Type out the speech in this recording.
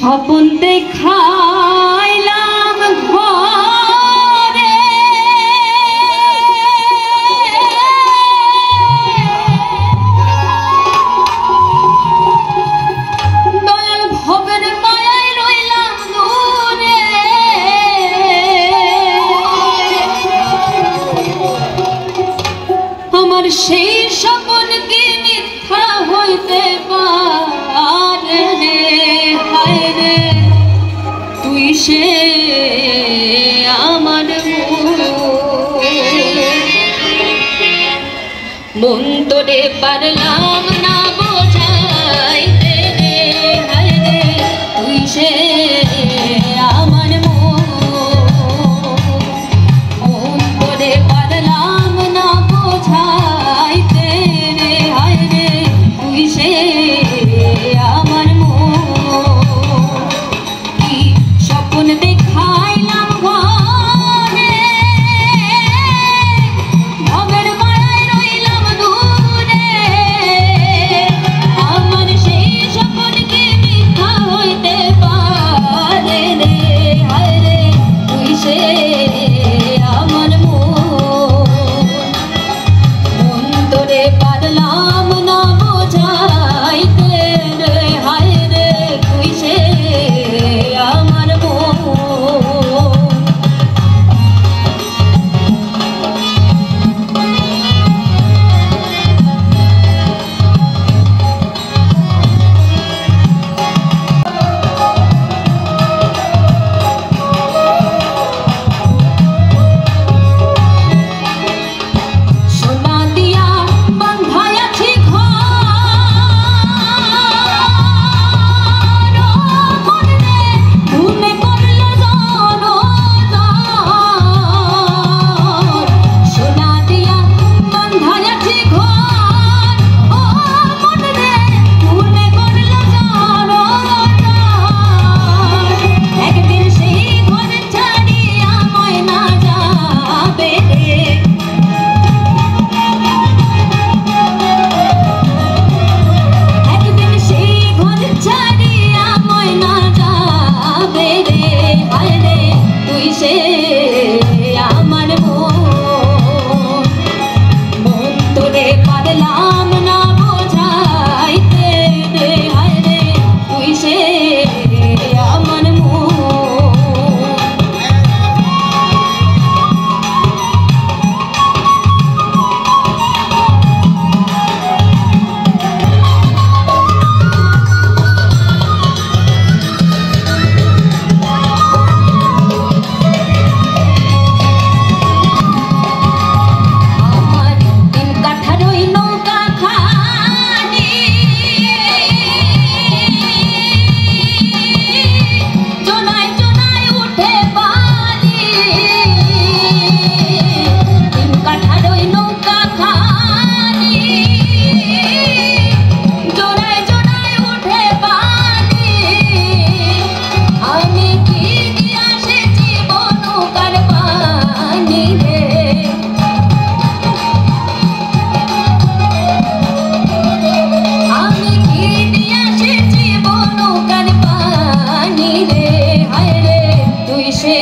স্বপন দেখাইলাম ঘরে দয়াল ভবের মায়ায় রইলাম দূরে আমার সেই স্বপন কি মিথ্যা হইতে পারে রে হায় রে তুই সে আমার মন তোরে পারলাম না বোঝাইতে রে হায় রে তুই সে আমার মন তোরে পারলাম না বোঝাইতে রে হায় রে তুই সে আমার কি স্বপ্ন দেখাইলাম ঘরে ভবের মায়ায় রইলাম দূরে আমার সেই স্বপ্ন কি মিথ্যা হইতে পারে রে হায় রে তুই সে আমার মন তোরে পারলাম না বোঝাইতে রে হায় রে তুই সে আমার সোনা দিয়া বাঁধাই আছি ঘর মন রে ধুমে করলো জনতার সোনা দিয়া বাঁধাই আছি ঘর ও মন রে ধুমে করলো জনতার একদিন সেই ঘর ছাড়িয়া ময়না যাবে রে একদিন সেই ঘর ছাড়িয়া ময়না যাবে রে হায় রে তুই সে আমার মন তোরে পারলাম না বোঝাইতে রে হায় রে তুই সে আমার আমার তিন কাঠার ওই নৌকা খানি জোনায় জোনায় উঠে পানি তিন কাঠার ওই নৌকা খানি জোনায় জোনায় উঠে পানি আমি কি দিয়ে আসেছি নৌকার পানি রে আমি কি দিয়ে আসেছি নৌকার পানি রে হায় রে তুই সে